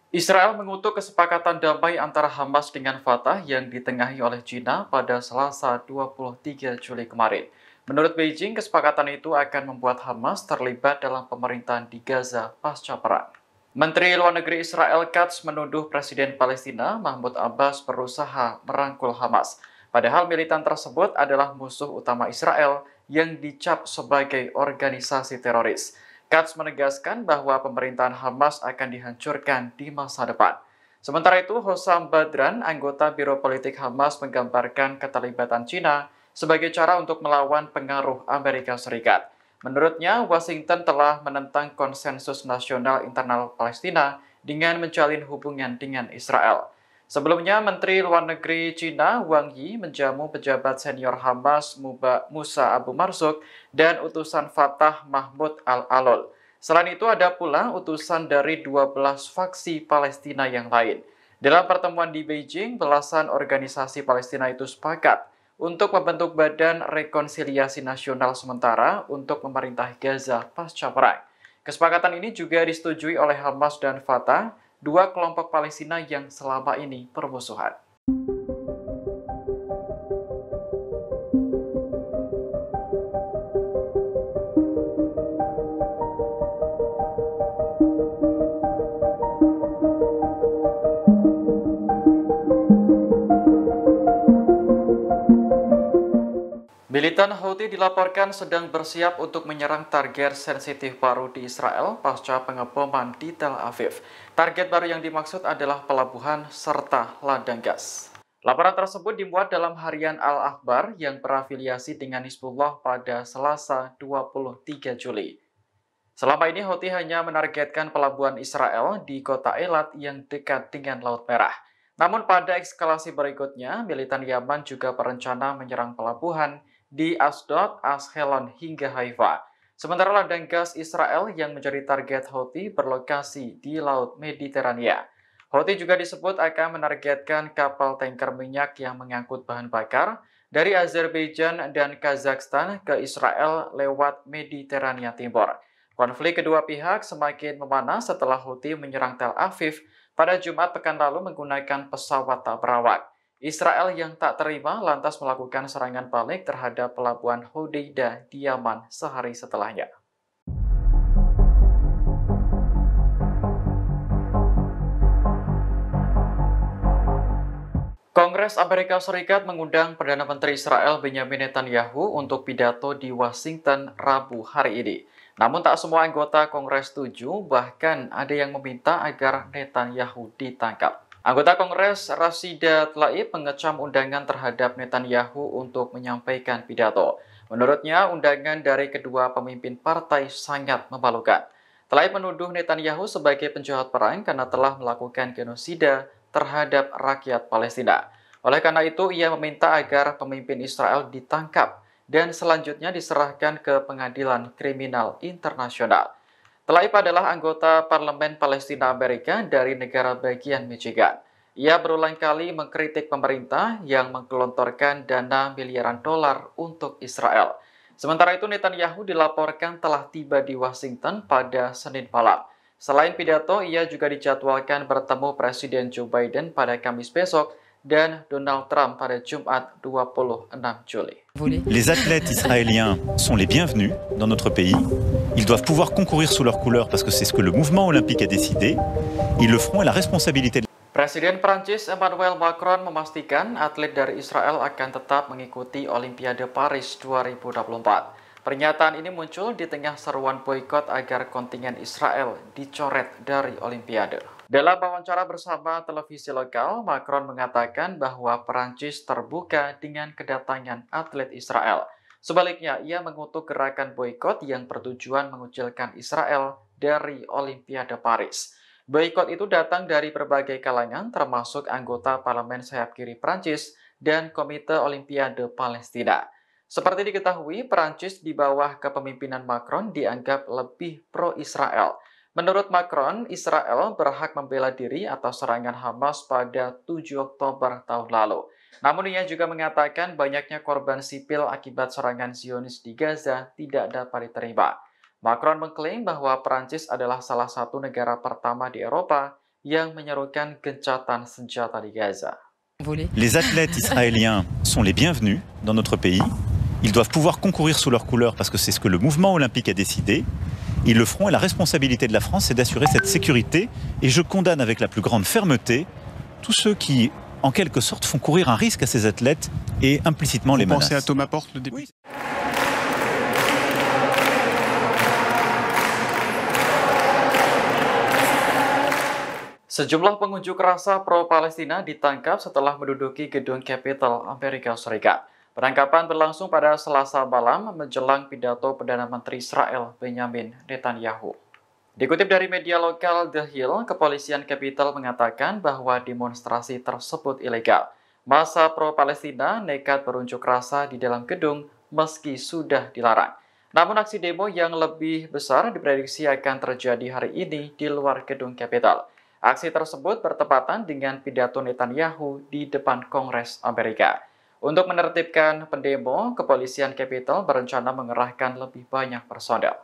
Israel mengutuk kesepakatan damai antara Hamas dengan Fatah yang ditengahi oleh China pada Selasa 23 Juli kemarin. Menurut Beijing, kesepakatan itu akan membuat Hamas terlibat dalam pemerintahan di Gaza pasca perang. Menteri Luar Negeri Israel Katz menuduh Presiden Palestina Mahmud Abbas berusaha merangkul Hamas. Padahal militan tersebut adalah musuh utama Israel yang dicap sebagai organisasi teroris. Katz menegaskan bahwa pemerintahan Hamas akan dihancurkan di masa depan. Sementara itu, Hossam Badran, anggota Biro Politik Hamas, menggambarkan keterlibatan Cina sebagai cara untuk melawan pengaruh Amerika Serikat. Menurutnya, Washington telah menentang konsensus nasional internal Palestina dengan menjalin hubungan dengan Israel. Sebelumnya, Menteri Luar Negeri Cina Wang Yi menjamu pejabat senior Hamas Musa Abu Marzuk dan utusan Fatah Mahmud Al-Alol. Selain itu ada pula utusan dari 12 faksi Palestina yang lain. Dalam pertemuan di Beijing, belasan organisasi Palestina itu sepakat untuk membentuk Badan Rekonsiliasi Nasional Sementara untuk memerintah Gaza pasca perang. Kesepakatan ini juga disetujui oleh Hamas dan Fatah, dua kelompok Palestina yang selama ini bermusuhan. Militan Houthi dilaporkan sedang bersiap untuk menyerang target sensitif baru di Israel pasca pengeboman di Tel Aviv. Target baru yang dimaksud adalah pelabuhan serta ladang gas. Laporan tersebut dimuat dalam harian Al-Akhbar yang berafiliasi dengan Hizbullah pada Selasa 23 Juli. Selama ini Houthi hanya menargetkan pelabuhan Israel di kota Eilat yang dekat dengan Laut Merah. Namun pada eskalasi berikutnya, militan Yaman juga berencana menyerang pelabuhan di Asdod, Askelon hingga Haifa. Sementara ladang gas Israel yang menjadi target Houthi berlokasi di Laut Mediterania. Houthi juga disebut akan menargetkan kapal tanker minyak yang mengangkut bahan bakar dari Azerbaijan dan Kazakhstan ke Israel lewat Mediterania Timur. Konflik kedua pihak semakin memanas setelah Houthi menyerang Tel Aviv pada Jumat pekan lalu menggunakan pesawat tak berawak. Israel yang tak terima lantas melakukan serangan balik terhadap pelabuhan Hodeida di Yaman sehari setelahnya. Kongres Amerika Serikat mengundang Perdana Menteri Israel Benjamin Netanyahu untuk pidato di Washington Rabu hari ini. Namun tak semua anggota Kongres setuju, bahkan ada yang meminta agar Netanyahu ditangkap. Anggota Kongres Rashida Tlaib mengecam undangan terhadap Netanyahu untuk menyampaikan pidato. Menurutnya, undangan dari kedua pemimpin partai sangat memalukan. Tlaib menuduh Netanyahu sebagai penjahat perang karena telah melakukan genosida terhadap rakyat Palestina. Oleh karena itu, ia meminta agar pemimpin Israel ditangkap dan selanjutnya diserahkan ke pengadilan kriminal internasional. Tlaib adalah anggota Parlemen Palestina Amerika dari negara bagian Michigan. Ia berulang kali mengkritik pemerintah yang menggelontorkan dana miliaran dolar untuk Israel. Sementara itu, Netanyahu dilaporkan telah tiba di Washington pada Senin malam. Selain pidato, ia juga dijadwalkan bertemu Presiden Joe Biden pada Kamis besok dan Donald Trump pada Jumat 26 Juli. Les athlètes israéliens sont les bienvenus dans notre pays. Ils doivent pouvoir concourir sous leurs couleurs parce que c'est ce que le mouvement olympique a décidé. Ils le feront à la responsabilité. Presiden Prancis Emmanuel Macron memastikan atlet dari Israel akan tetap mengikuti Olimpiade Paris 2024. Pernyataan ini muncul di tengah seruan boikot agar kontingen Israel dicoret dari Olimpiade. Dalam wawancara bersama televisi lokal, Macron mengatakan bahwa Prancis terbuka dengan kedatangan atlet Israel. Sebaliknya, ia mengutuk gerakan boikot yang bertujuan mengucilkan Israel dari Olimpiade Paris. Boikot itu datang dari berbagai kalangan, termasuk anggota Parlemen sayap kiri Prancis dan Komite Olimpiade Palestina. Seperti diketahui, Prancis di bawah kepemimpinan Macron dianggap lebih pro-Israel. Menurut Macron, Israel berhak membela diri atas serangan Hamas pada 7 Oktober tahun lalu. Namun ia juga mengatakan banyaknya korban sipil akibat serangan Zionis di Gaza tidak dapat diterima. Macron mengklaim bahwa Prancis adalah salah satu negara pertama di Eropa yang menyerukan gencatan senjata di Gaza. Les athlètes israéliens sont les bienvenus dans notre pays. Ils doivent pouvoir concourir sous leurs couleurs parce que c'est ce que le mouvement olympique a décidé. Ils le feront et la responsabilité de la France, c'est d'assurer cette sécurité. Et je condamne avec la plus grande fermeté tous ceux qui, en quelque sorte, font courir un risque à ces athlètes et implicitement les menacent. Vous pensez à Thomas Porte, le député? Sejumlah pengunjuk rasa pro-Palestina ditangkap setelah menduduki gedung Capitol Amerika Serikat. Penangkapan berlangsung pada Selasa malam menjelang pidato Perdana Menteri Israel Benjamin Netanyahu. Dikutip dari media lokal The Hill, kepolisian Capitol mengatakan bahwa demonstrasi tersebut ilegal. Massa pro-Palestina nekat berunjuk rasa di dalam gedung meski sudah dilarang. Namun aksi demo yang lebih besar diprediksi akan terjadi hari ini di luar gedung Capitol. Aksi tersebut bertepatan dengan pidato Netanyahu di depan Kongres Amerika. Untuk menertibkan pendemo, kepolisian Capitol berencana mengerahkan lebih banyak personel.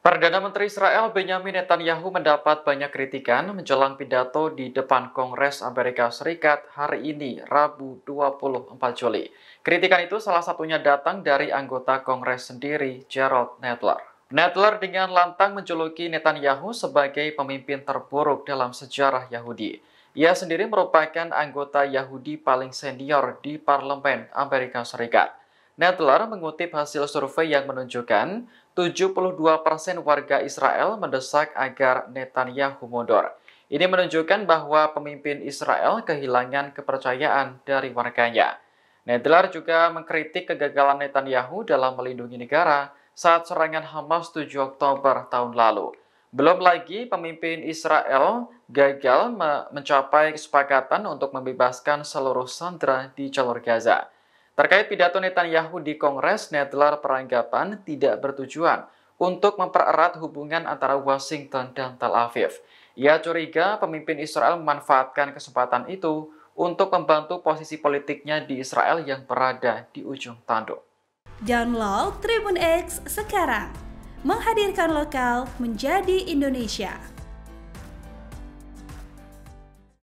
Perdana Menteri Israel Benjamin Netanyahu mendapat banyak kritikan menjelang pidato di depan Kongres Amerika Serikat hari ini, Rabu 24 Juli. Kritikan itu salah satunya datang dari anggota Kongres sendiri, Gerald Nadler. Nadler dengan lantang menjuluki Netanyahu sebagai pemimpin terburuk dalam sejarah Yahudi. Ia sendiri merupakan anggota Yahudi paling senior di Parlemen Amerika Serikat. Nadler mengutip hasil survei yang menunjukkan 72% warga Israel mendesak agar Netanyahu mundur. Ini menunjukkan bahwa pemimpin Israel kehilangan kepercayaan dari warganya. Nadler juga mengkritik kegagalan Netanyahu dalam melindungi negara saat serangan Hamas 7 Oktober tahun lalu. Belum lagi pemimpin Israel gagal mencapai kesepakatan untuk membebaskan seluruh sandera di jalur Gaza. Terkait pidato Netanyahu di Kongres, Nadler beranggapan tidak bertujuan untuk mempererat hubungan antara Washington dan Tel Aviv. Ia curiga pemimpin Israel memanfaatkan kesempatan itu untuk membantu posisi politiknya di Israel yang berada di ujung tanduk. Download Tribun X sekarang, menghadirkan lokal menjadi Indonesia.